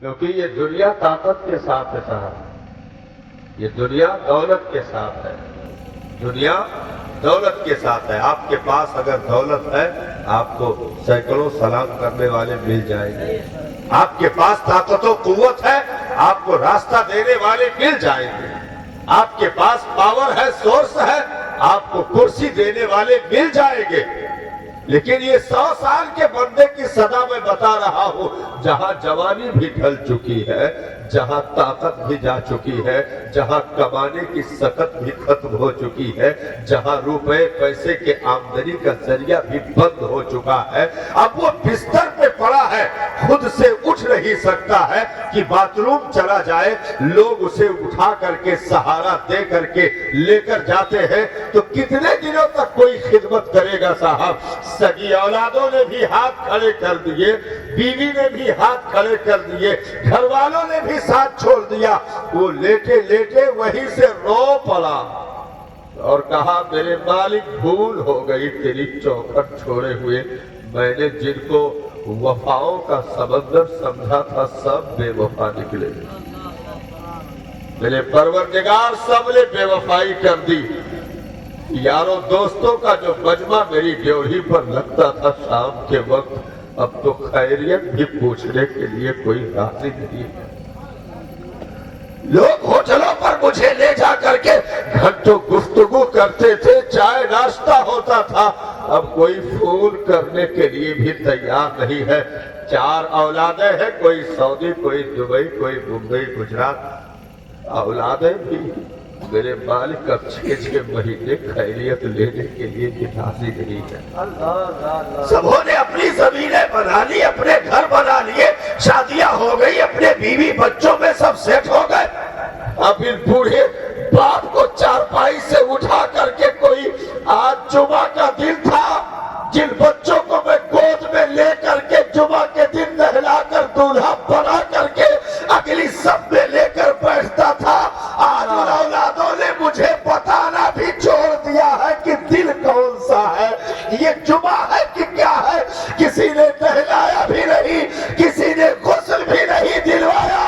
کیونکہ یہ دنیا طاقت کے ساتھ ہے صاحب، یہ دنیا دولت کے ساتھ ہے، دنیا دولت کے ساتھ ہے۔ آپ کے پاس اگر دولت ہے آپ کو سینکڑوں سلام کرنے والے مل جائیں گے، آپ کے پاس طاقت و قوت ہے آپ کو راستہ دینے والے مل جائیں گے، آپ کے پاس پاور ہے، سورس ہے، آپ کو کرسی دینے والے مل جائیں گے۔ لیکن یہ 100 سال کے بندے کی صدا میں بتا رہا ہوں، جہاں جوانی بھی ڈھل چکی ہے، جہاں طاقت بھی جا چکی ہے، جہاں کمانے کی سکت بھی ختم ہو چکی ہے، جہاں روپے پیسے کے آمدنی کا ذریعہ بھی بند ہو چکا ہے، اب وہ بستر پہ پڑا ہے، خود سے اٹھ نہیں سکتا ہے کہ باتھ روم چلا جائے، لوگ اسے اٹھا کر کے سہارا دے کر کے لے کر جاتے ہیں، تو کتنے دنوں تک کوئی خدمت کرے گا صاحب؟ سگی اولادوں نے بھی ہاتھ کھڑے کر دیے، بیوی نے بھی ہاتھ کھڑے کر دیے، گھر والوں نے بھی ساتھ چھوڑ دیا، وہ لیٹے لیٹے وہیں سے رو پڑا اور کہا میرے مالک بھول ہو گئی تیری چوکھٹ چھوڑے ہوئے، میں نے جن کو وفاؤں کا سمندر سمجھا تھا سب بے وفا نکلے، میرے پروردگار سب نے بے وفائی کر دی۔ یاروں دوستوں کا جو مجمع میری ڈیوڑھی پر لگتا تھا شام کے وقت، اب تو خیریت بھی پوچھنے کے لیے کوئی راضی نہیں ہے۔ لوگ ہوٹلوں پر مجھے لے جا کر کے گھنٹوں گفتگو کرتے تھے، چائے ناشتہ ہوتا تھا، اب کوئی فون کرنے کے لیے بھی تیار نہیں ہے۔ 4 اولادیں ہیں، کوئی سعودی، کوئی دبئی، کوئی ممبئی، گجرات، اولادیں بھی میرے مالک اب 6 مہینے خیریت لینے کے لیے بھی راضی نہیں ہے۔ سبوں نے اپنی زمینیں بنا لی، اپنے گھر بنا لیے، شادیاں ہو گئی، اپنے بیوی بچوں میں سب سیٹ ہو گئے، اب ان بوڑھے باپ کو چارپائی سے اٹھا کر کے کوئی آج جمعہ کا دن تھا، جن بچوں کو میں گود میں لے کر کے جمعہ کے دن نہلا کر دولہا بنا کر کے اگلی سب میں لے کر بیٹھتا تھا، آج ان اولادوں نے مجھے بتانا بھی چھوڑ دیا ہے کہ دل کون سا ہے، یہ جمعہ ہے کہ کیا ہے، کسی نے نہلایا بھی نہیں، کسی نے غسل بھی نہیں دلوایا۔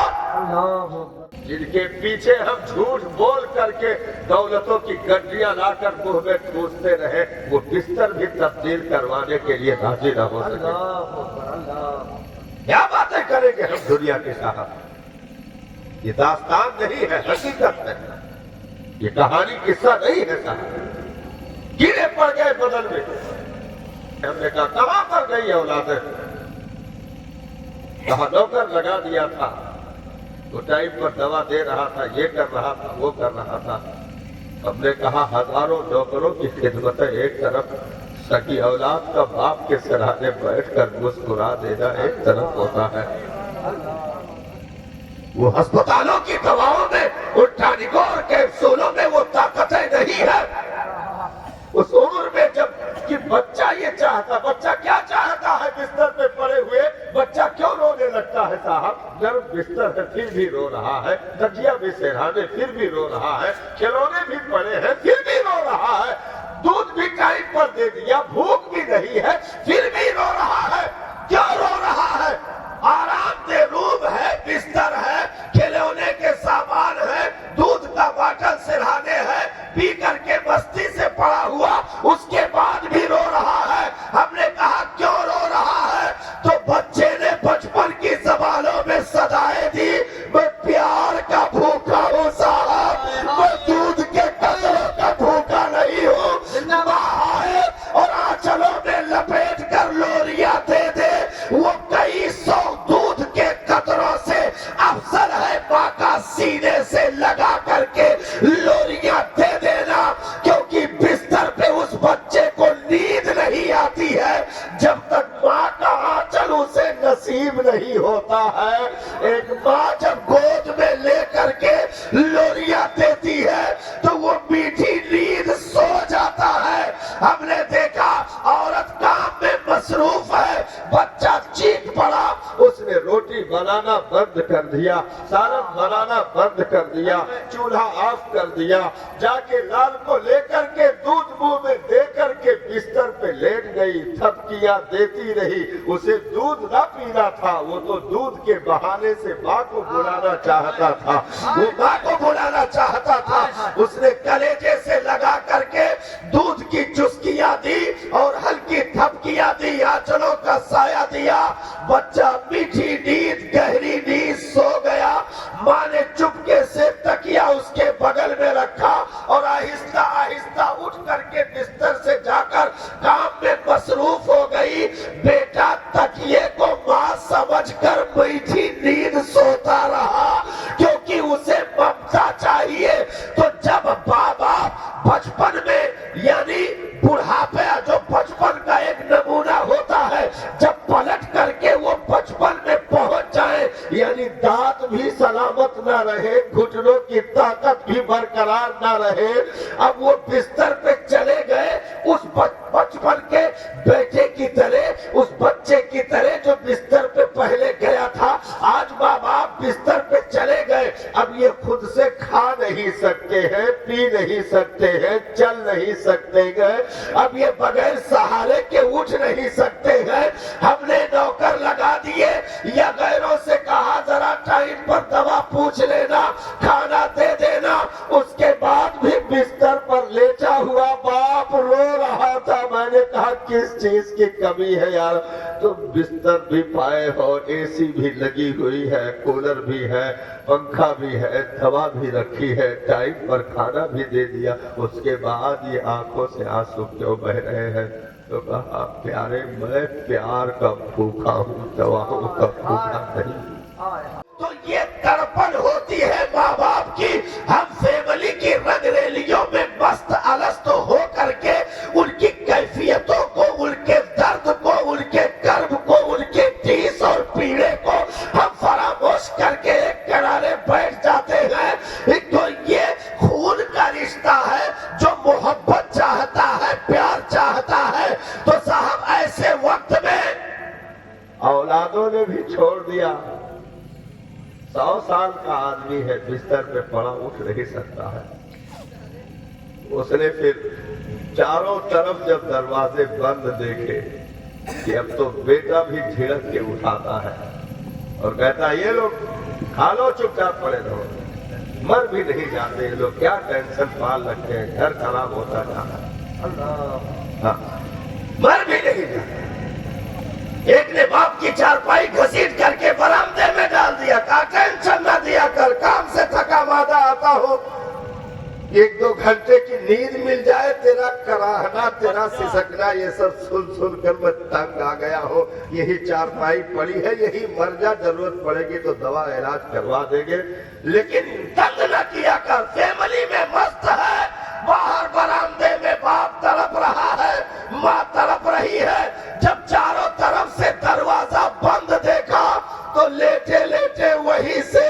جن کے پیچھے ہم جھوٹ بول کر کے دولتوں کی گڈیاں لا کر منہ میں ٹھوستے رہے، وہ بستر بھی تبدیل کروانے کے لیے راضی نہ ہو سکے۔ کیا باتیں کریں گے ہم دنیا کے صاحب؟ یہ داستان نہیں ہے، حقیقت ہے، یہ کہانی قصہ نہیں ہے صاحب۔ گرے پڑ گئے بدل میں، ہم نے کہا کہاں پر گئی اولادیں؟ کہاں نوکر لگا دیا تھا، وہ ٹائم پر دوا دے رہا تھا، یہ کر رہا تھا، وہ کر رہا تھا۔ ہم نے کہا ہزاروں نوکروں کی خدمت ایک طرف، سکی اولاد کا باپ کے سرانے بیٹھ کر مسکرا دینا ایک طرف ہوتا ہے۔ وہ ہسپتالوں کی دواؤں میں، ان ٹانکوں اور کیپسولوں میں وہ طاقتیں نہیں ہے۔ اس عمر میں جب کہ بچہ یہ چاہتا، بچہ کیا چاہتا ہے؟ بستر پہ پڑے ہوئے بچہ کیوں رونے لگتا ہے صاحب؟ نرم بستر ہے پھر بھی رو رہا ہے، تکیا بھی سہرانے پھر بھی رو رہا ہے، کھلونے بھی پڑے ہیں پھر بھی رو رہا ہے، دودھ بھی ٹائم پر دے دیا، بھوک بھی نہیں ہے پھر بھی رو رہا ہے۔ کیا رو رہا ہے؟ آرام دہ روم ہے، بستر ہے، کھلونے کے سامان ہے، دودھ کا باٹل سرہانے ہے، پی کر کے مستی سے پڑا ہوا، اس کے بعد بھی رو رہا ہے۔ ہم نے کہا کیوں رو رہا ہے؟ تو بچے نے بچپن کی زبانوں میں صدائیں دی، میں پیار کا بھوکا ہوں صاحب، میں دودھ کے قطروں کا بھوکا نہیں ہوں۔ ماں ہے اور آنچلوں میں لپیٹ کر لوریاں دے دے، وہ کئی 100 دودھ کے قطروں سے افضل ہے ماں کا سینے سے لگا کر کے لوریاں دے دینا، کیونکہ بستر پہ اس بچے کو نیند نہیں آتی ہے جب تک ماں کا آنچل اسے نصیب نہیں ہوتا ہے۔ ایک ماں جب گود میں لے کر کے لوریاں دیتی ہے تو وہ میٹھی نیند سو جاتا ہے۔ ہم نے دیکھا عورت کام میں مصروف ہے، بچہ چیخ پڑا، اس نے روٹی بنانا بند کر دیا، سالن بنانا بند کر دیا، چولہا آف کر دیا، جا کے لال کو لے کر کے دودھ منہ میں دے کر کے بستر پہ لیٹ گئی، تھک دھمکیاں دیتی رہی. اسے دودھ نہ پینا تھا, وہ تو دودھ کے بہانے سے ماں کو بلانا چاہتا تھا, وہ ماں کو بلانا چاہتا تھا. اس نے کلیجے سے لگا کر کے دودھ کی چسکیاں دی اور ہلکی دھمکیاں دی, آنچلوں کا سایہ دیا. بچہ میٹھی نیند, گہری نیند سو گیا. ماں نے چپکے سے تکیا اس کے بغل میں رکھا اور آہستہ آہستہ اٹھ کر کے بستر سے جا کر کام میں مصروف ہو گئی. بیٹا تکیے کو ماں سمجھ کر میٹھی نیند سوتا رہا, کیونکہ اسے ممتا چاہیے. تو جب بابا بچپن میں, یعنی بڑھاپے جو بچپن کا ایک نمونہ ہوتا ہے, جب پلٹ کر کے وہ بچپن میں پہنچ جائے, یعنی دانت بھی سلامت نہ رہے, گھٹنوں کی طاقت بھی برقرار نہ رہے, اب وہ بستر پہ چلے گئے اس بچپن کے بیٹے کی طرح, اس بچے کی طرح جو بستر پہ پہلے گیا تھا. آج ماں باپ بستر پہ چلے گئے, اب یہ خود سے کھا نہیں سکتے ہیں, پی نہیں سکتے ہیں, چل نہیں سکتے ہیں, اب یہ بغیر سہارے کے اٹھ نہیں سکتے ہیں. ہم نے نوکر لگا دیے یا غیروں سے کہا ذرا ٹائم پر دوا پوچھ لینا, کھانا دے دینا. اس کے بعد بھی بستر پر لیٹا ہوا باپ رو رہا تھا. میں نے کہا کس چیز کی کمی ہے یار؟ تو بستر بھی پائے ہو, اے سی بھی لگی ہوئی ہے, کولر بھی ہے, پنکھا بھی ہے, دوا بھی رکھی ہے, ٹائم پر کھانا بھی دے دیا, اس کے بعد یہ آنکھوں سے آنسو کیوں بہ رہے ہیں؟ تو کہا پیارے میں پیار کا بھوکا ہوں, دواؤں کا بھوکا نہیں. تو یہ تڑپن ہوتی ہے ماں باپ کی. ہم فیملی کی رنگ ریلیوں میں مست الست ہو کر کے ان کی کیفیتوں کو, ان کے درد کو, ان کے کرب کو, ان کے ٹیس اور پیڑے کو ہم فراموش کر کے ایک کنارے بیٹھ جاتے ہیں. تو یہ خون کا رشتہ ہے جو محبت چاہتا ہے, پیار چاہتا ہے. تو صاحب ایسے وقت میں اولادوں نے بھی چھوڑ دیا. 100 سال کا آدمی ہے, بستر پہ پڑا, اٹھ نہیں سکتا ہے. اس نے پھر چاروں طرف جب دروازے بند دیکھے کہ اب تو بیٹا بھی جھڑک کے اٹھاتا ہے اور کہتا ہے یہ لوگ کھا لو, چپ چاپ پڑے رہو, مر بھی نہیں جاتے یہ لوگ, کیا ٹینشن پال رکھتے ہیں, گھر خراب ہوتا جاتا ہے. اللہ, مر بھی نہیں جاتے. ایک نے باپ کی چارپائی گھسیٹ کر کے برآمدے میں ڈال دیا, کہا ٹینشن نہ دیا کر, کام سے تھکا مادہ آتا ہو, 1-2 گھنٹے کی نیند مل جائے, تیرا کراہنا, تیرا سسکنا, یہ سب سن کر میں تنگ آ گیا ہوں. یہی چارپائی پڑی ہے, یہی مر جا, ضرورت پڑے گی تو دوا علاج کروا دیں گے, لیکن تنگ نہ کیا کر. فیملی میں مست ہے, باہر برآمدے میں باپ تڑپ رہا ہے, ماں تڑپ رہی ہے. جب چاروں طرف سے دروازہ بند دیکھا تو لیٹے لیٹے وہی سے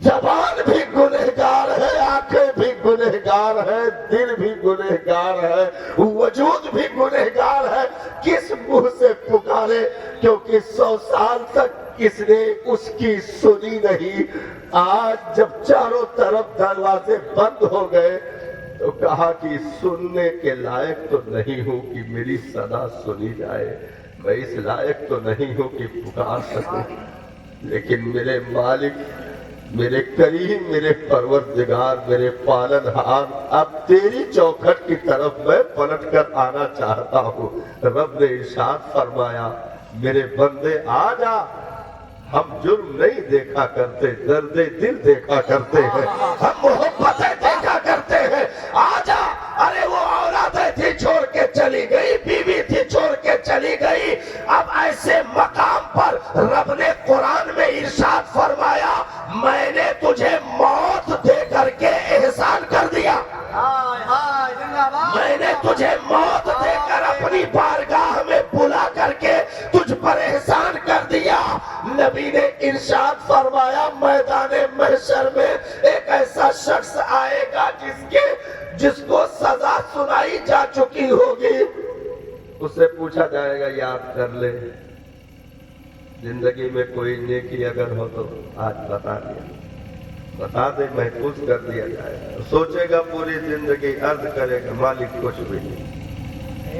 زبان بھی گنہگار ہے, آنکھیں بھی گنہگار ہے, دل بھی گنہگار ہے, وجود بھی گنہگار ہے. کس منہ سے پکارے, کیونکہ 100 سال تک کس نے اس کی سنی نہیں. آج جب چاروں طرف دروازے بند ہو گئے تو کہا کہ سننے کے لائق تو نہیں ہوں کہ میری صدا سنی جائے, میں اس لائق تو نہیں ہوں کہ پکار سکوں, لیکن میرے مالک, میرے کریم, میرے پروردگار, میرے پالنہار, اب تیری چوکھٹ کی طرف میں پلٹ کر آنا چاہتا ہوں. رب نے ارشاد فرمایا میرے بندے آ جا, ہم جرم نہیں دیکھا کرتے, درد دل دیکھا کرتے ہیں, ہم محبتیں دیکھا کرتے ہیں, آ جا. ارے وہ اولادیں تھی چھوڑ کے چلی گئی, بیوی تھی چھوڑ کے چلی گئی, اب ایسے مقام پر رب نے قرآن میں ارشاد فرمایا میں نے تجھے موت دے کر کے احسان کر دیا, میں نے تجھے موت دے کر اپنی بارگاہ میں بلا کر کے تجھ پر احسان کر دیا. نبی نے ارشاد فرمایا میدان محشر میں ایک ایسا شخص آئے گا جس کو سزا سنائی جا چکی ہوگی. اس سے پوچھا جائے گا یاد کر لے, زندگی میں کوئی نیکی اگر ہو تو آج بتا دیا, بتا دے, محفوظ کر دیا جائے. سوچے گا پوری زندگی, عرض کرے گا مالک کچھ بھی نہیں,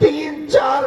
3-4